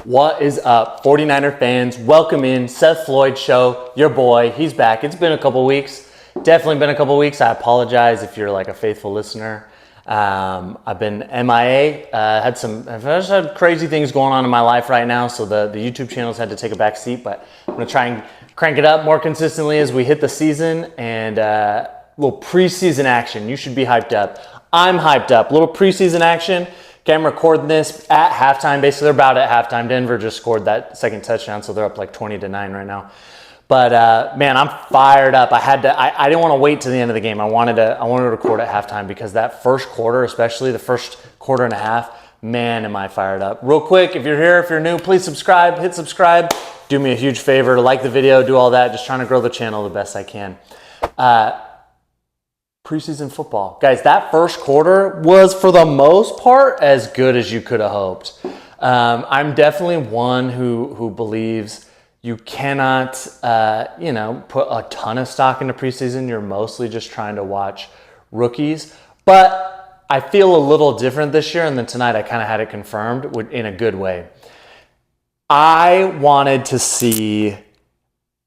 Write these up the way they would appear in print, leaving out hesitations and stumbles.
What is up, 49er fans? Welcome in, Seth Floyd Show, your boy. He's back. It's been a couple weeks. Definitely been a couple weeks. I apologize if you're like a faithful listener. I've been MIA. I've just had crazy things going on in my life right now, so the YouTube channel's had to take a back seat, but I'm going to try and crank it up more consistently as we hit the season and little preseason action. You should be hyped up. I'm hyped up. Little preseason action. Okay, I'm recording this at halftime. Basically, they're about at halftime. Denver just scored that second touchdown, so they're up like 20-9 right now. But man, I'm fired up. I didn't want to wait to the end of the game. I wanted to record at halftime because that first quarter, especially the first quarter and a half, man, am I fired up. Real quick, if you're here, if you're new, please subscribe. Hit subscribe. Do me a huge favor. Like the video. Do all that. Just trying to grow the channel the best I can. Preseason football. Guys, that first quarter was, for the most part, as good as you could have hoped. I'm definitely one who believes you cannot, put a ton of stock into preseason. You're mostly just trying to watch rookies. But I feel a little different this year, and then tonight I kind of had it confirmed in a good way. I wanted to see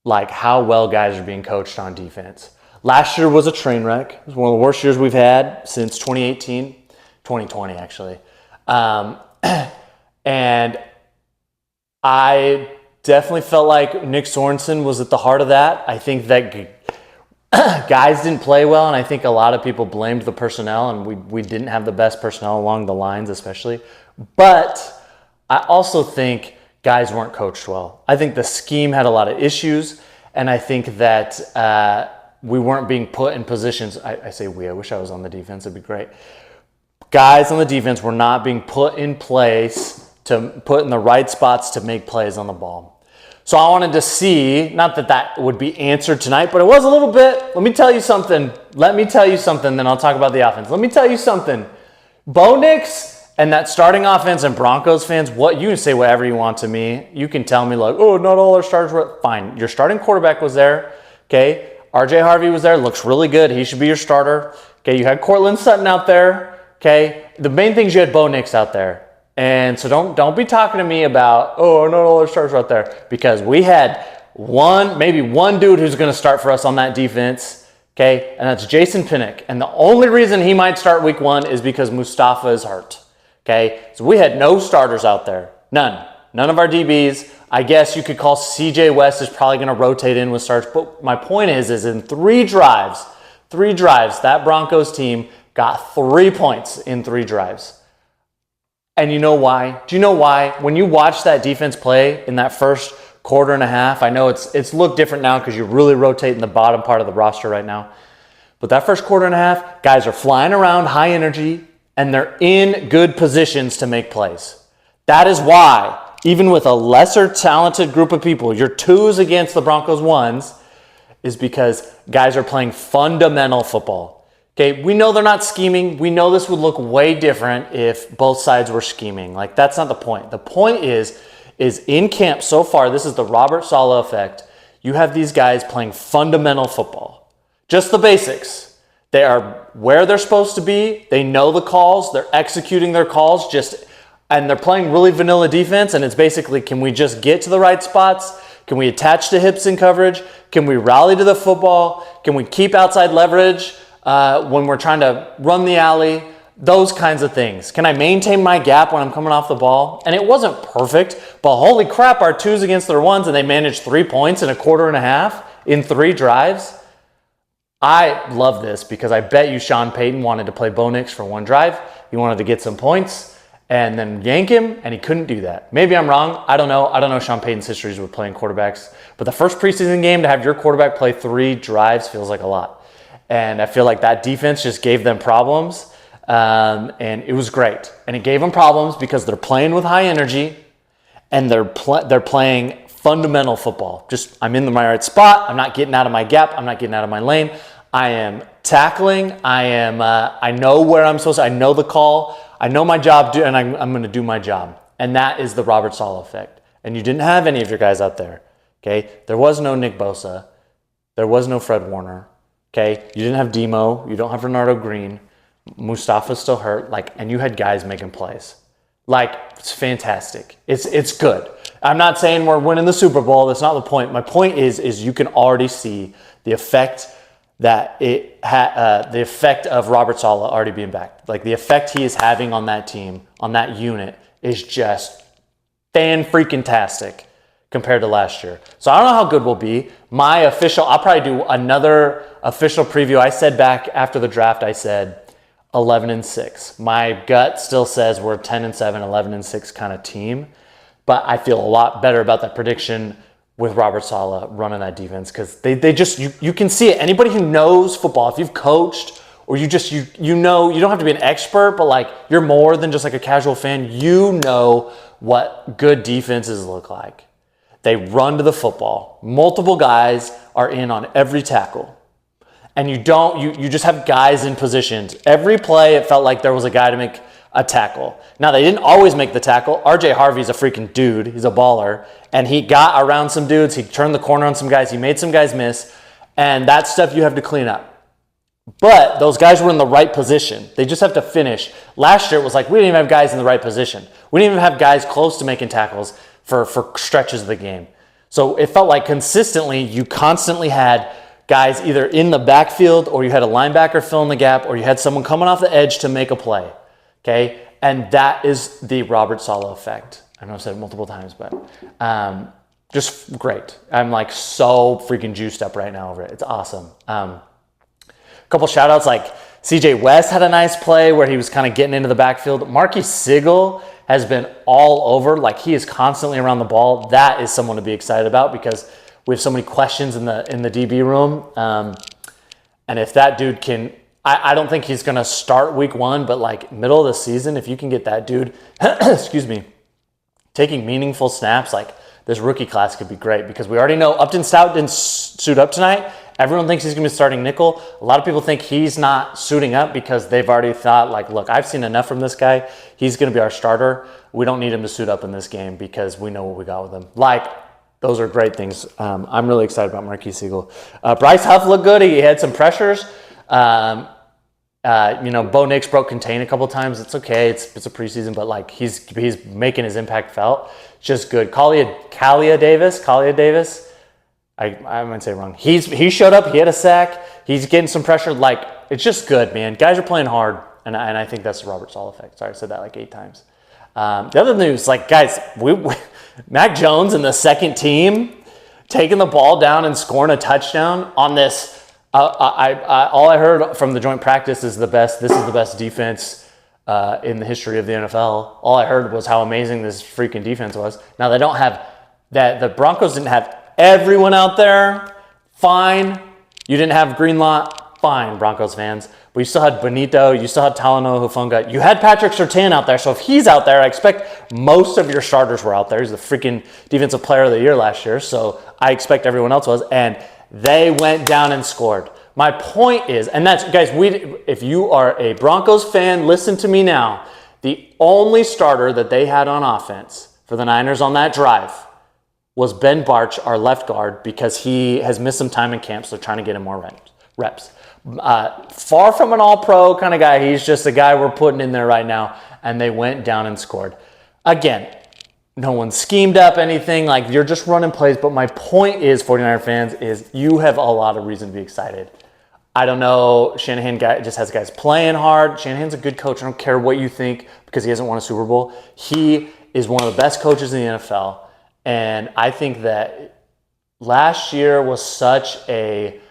like how well guys are being coached on defense. Last year was a train wreck. It was one of the worst years we've had since 2020 actually. And I definitely felt like Nick Sorensen was at the heart of that. I think that guys didn't play well, and I think a lot of people blamed the personnel, and we didn't have the best personnel along the lines especially. But I also think guys weren't coached well. I think the scheme had a lot of issues, and I think that we weren't being put in positions. I say we, I wish I was on the defense, it'd be great. Guys on the defense were not being put in place to put in the right spots to make plays on the ball. So I wanted to see, not that that would be answered tonight, but it was a little bit. Let me tell you something, then I'll talk about the offense. Let me tell you something. Bo Nix and that starting offense, and Broncos fans, you can say whatever you want to me. You can tell me like, oh, not all our starters were, fine. Your starting quarterback was there, okay? RJ Harvey was there, looks really good. He should be your starter. Okay, you had Cortland Sutton out there. Okay, the main thing is you had Bo Nix out there. And so don't be talking to me about, oh, not all our starters out there, because we had maybe one dude who's going to start for us on that defense. Okay, and that's Jason Pinnock. And the only reason he might start week 1 is because Mustafa is hurt. Okay, so we had no starters out there. None of our DBs. I guess you could call CJ West is probably going to rotate in with starts. But my point is in three drives, that Broncos team got 3 points in 3 drives. And you know why? Do you know why? When you watch that defense play in that first quarter and a half, I know it's looked different now because you're really rotating the bottom part of the roster right now. But that first quarter and a half, guys are flying around, high energy, and they're in good positions to make plays. That is why, even with a lesser talented group of people, your 2s against the Broncos 1s, is because guys are playing fundamental football. Okay, we know they're not scheming. We know this would look way different if both sides were scheming. Like, that's not the point. The point is in camp so far, this is the Robert Saleh effect. You have these guys playing fundamental football. Just the basics. They are where they're supposed to be. They know the calls. They're executing their calls and they're playing really vanilla defense, and it's basically, can we just get to the right spots? Can we attach to hips in coverage? Can we rally to the football? Can we keep outside leverage when we're trying to run the alley? Those kinds of things. Can I maintain my gap when I'm coming off the ball? And it wasn't perfect, but holy crap, our 2s against their 1s, and they managed 3 points in a quarter and a half in 3 drives. I love this because I bet you Sean Payton wanted to play Bo Nix for 1 drive. He wanted to get some points and then yank him, and he couldn't do that. Maybe I'm wrong. I don't know Sean Payton's histories with playing quarterbacks, but the first preseason game to have your quarterback play 3 drives feels like a lot. And I feel like that defense just gave them problems, and it was great. And it gave them problems because they're playing with high energy, and they're playing fundamental football. Just, I'm in my right spot. I'm not getting out of my gap. I'm not getting out of my lane. I am tackling. I know where I'm supposed to. I know the call. I know my job, and I'm going to do my job. And that is the Robert Saleh effect. And you didn't have any of your guys out there. Okay? There was no Nick Bosa. There was no Fred Warner. Okay? You didn't have Demo. You don't have Renardo Green. Mustafa's still hurt. And you had guys making plays. Like, it's fantastic. It's good. I'm not saying we're winning the Super Bowl. That's not the point. My point is you can already see the effect that the effect of Robert Saleh already being back. Like, the effect he is having on that team, on that unit, is just fan-freaking-tastic compared to last year. So I don't know how good we'll be. I'll probably do another official preview. I said back after the draft, I said 11-6. My gut still says we're 10-7, 11-6 kind of team. But I feel a lot better about that prediction with Robert Saleh running that defense, because they just, you can see it. Anybody who knows football, if you've coached or you know, you don't have to be an expert, but like you're more than just like a casual fan, you know what good defenses look like. They run to the football. Multiple guys are in on every tackle. And you just have guys in positions. Every play, it felt like there was a guy to make a tackle. Now, they didn't always make the tackle. RJ Harvey's a freaking dude. He's a baller. And he got around some dudes. He turned the corner on some guys. He made some guys miss. And that's stuff you have to clean up. But those guys were in the right position. They just have to finish. Last year, it was like we didn't even have guys in the right position. We didn't even have guys close to making tackles for stretches of the game. So it felt like consistently, you constantly had guys either in the backfield, or you had a linebacker fill in the gap, or you had someone coming off the edge to make a play. Okay? And that is the Robert Saleh effect. I know I've said it multiple times, but just great. I'm like so freaking juiced up right now over it. It's awesome. A couple shout outs, like CJ West had a nice play where he was kind of getting into the backfield. Marquis Sigel has been all over. Like, he is constantly around the ball. That is someone to be excited about, because we have so many questions in the DB room. And if that dude can, I don't think he's going to start week 1, but like middle of the season, if you can get that dude, excuse me, taking meaningful snaps, like this rookie class could be great, because we already know Upton Stout didn't suit up tonight. Everyone thinks he's going to be starting nickel. A lot of people think he's not suiting up because they've already thought, like, look, I've seen enough from this guy. He's going to be our starter. We don't need him to suit up in this game because we know what we got with him. Like, those are great things. I'm really excited about Marquis Sigel. Bryce Huff looked good. He had some pressures. Bo Nix broke contain a couple times. It's okay. It's a preseason, but like he's making his impact felt. It's just good. Kalia Davis. I might say it wrong. He showed up. He had a sack. He's getting some pressure. Like, it's just good, man. Guys are playing hard, and I think that's the Robert Saleh effect. Sorry, I said that like 8 times. The other news, like, guys, Mac Jones and the second team taking the ball down and scoring a touchdown on this. All I heard from the joint practice is this is the best defense in the history of the NFL. All I heard was how amazing this freaking defense was. Now, they don't have that. The Broncos didn't have everyone out there. Fine. You didn't have Greenlaw. Fine, Broncos fans. But you still had Benito. You still had Talanoa Hufanga. You had Patrick Surtain out there. So if he's out there, I expect most of your starters were out there. He's the freaking defensive player of the year last year. So I expect everyone else was. And they went down and scored. My point is, and that's, guys, if you are a Broncos fan, listen to me now. The only starter that they had on offense for the Niners on that drive was Ben Barch, our left guard, because he has missed some time in camp, so they're trying to get him more reps. Far from an all-pro kind of guy. He's just a guy we're putting in there right now, and they went down and scored. Again, no one schemed up anything. Like, you're just running plays, but my point is, 49er fans, is you have a lot of reason to be excited. I don't know. Shanahan just has guys playing hard. Shanahan's a good coach. I don't care what you think because he hasn't won a Super Bowl. He is one of the best coaches in the NFL. And I think that last year was such a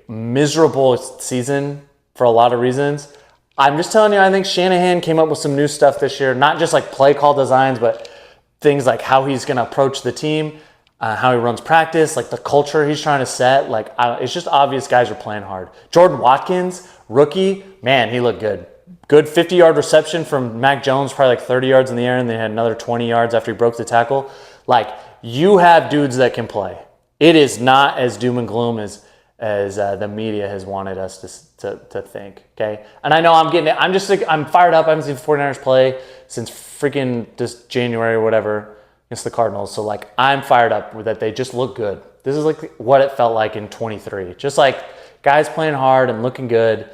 miserable season for a lot of reasons. I'm just telling you, I think Shanahan came up with some new stuff this year, not just like play call designs, but things like how he's going to approach the team, how he runs practice, like the culture he's trying to set. Like, it's just obvious guys are playing hard. Jordan Watkins, rookie, man, he looked good. Good 50-yard reception from Mac Jones, probably like 30 yards in the air, and then had another 20 yards after he broke the tackle. Like, you have dudes that can play. It is not as doom and gloom as the media has wanted us to think, okay? And I know I'm fired up. I haven't seen the 49ers play since freaking this January or whatever against the Cardinals. So, like, I'm fired up with that. They just look good. This is like what it felt like in 23. Just like guys playing hard and looking good.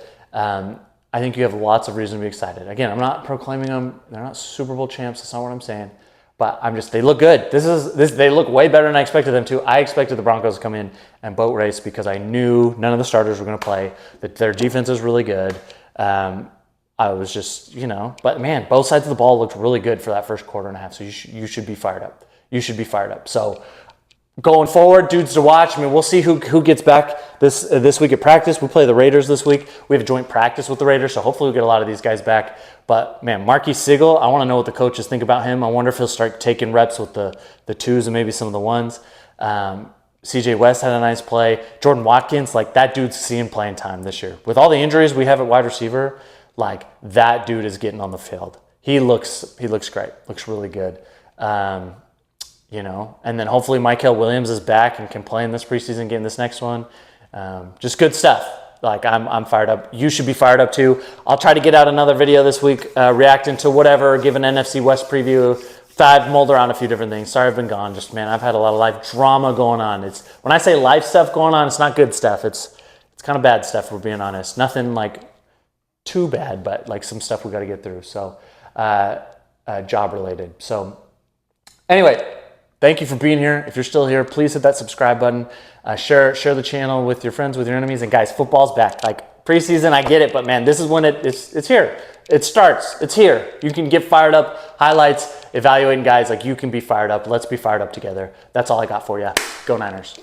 I think you have lots of reason to be excited. Again, I'm not proclaiming them. They're not Super Bowl champs. That's not what I'm saying. But they look good. They look way better than I expected them to. I expected the Broncos to come in and boat race because I knew none of the starters were going to play, that their defense is really good. I was just, but man, both sides of the ball looked really good for that first quarter and a half. So you should be fired up. You should be fired up. So going forward, dudes to watch. I mean, we'll see who gets back this week at practice. We play the Raiders this week. We have a joint practice with the Raiders, so hopefully we'll get a lot of these guys back. But man, Marquis Sigel, I want to know what the coaches think about him. I wonder if he'll start taking reps with the twos and maybe some of the ones. CJ West had a nice play. Jordan Watkins, like that dude's seeing playing time this year. With all the injuries we have at wide receiver, like that dude is getting on the field. He looks great. Looks really good. And then hopefully Michael Williams is back and can play in this preseason game, this next one. Just good stuff. Like I'm fired up. You should be fired up too. I'll try to get out another video this week reacting to whatever, give an NFC West preview. I've mulled around a few different things. Sorry I've been gone. Just, man, I've had a lot of life drama going on. When I say life stuff going on, it's not good stuff. It's kind of bad stuff, if we're being honest. Nothing like too bad, but like some stuff we got to get through. So job related. So anyway, thank you for being here. If you're still here, please hit that subscribe button. Share the channel with your friends, with your enemies. And guys, football's back. Like preseason, I get it, but man, this is when it's here. It starts. It's here. You can get fired up. Highlights, evaluating guys. Like you can be fired up. Let's be fired up together. That's all I got for you. Go Niners.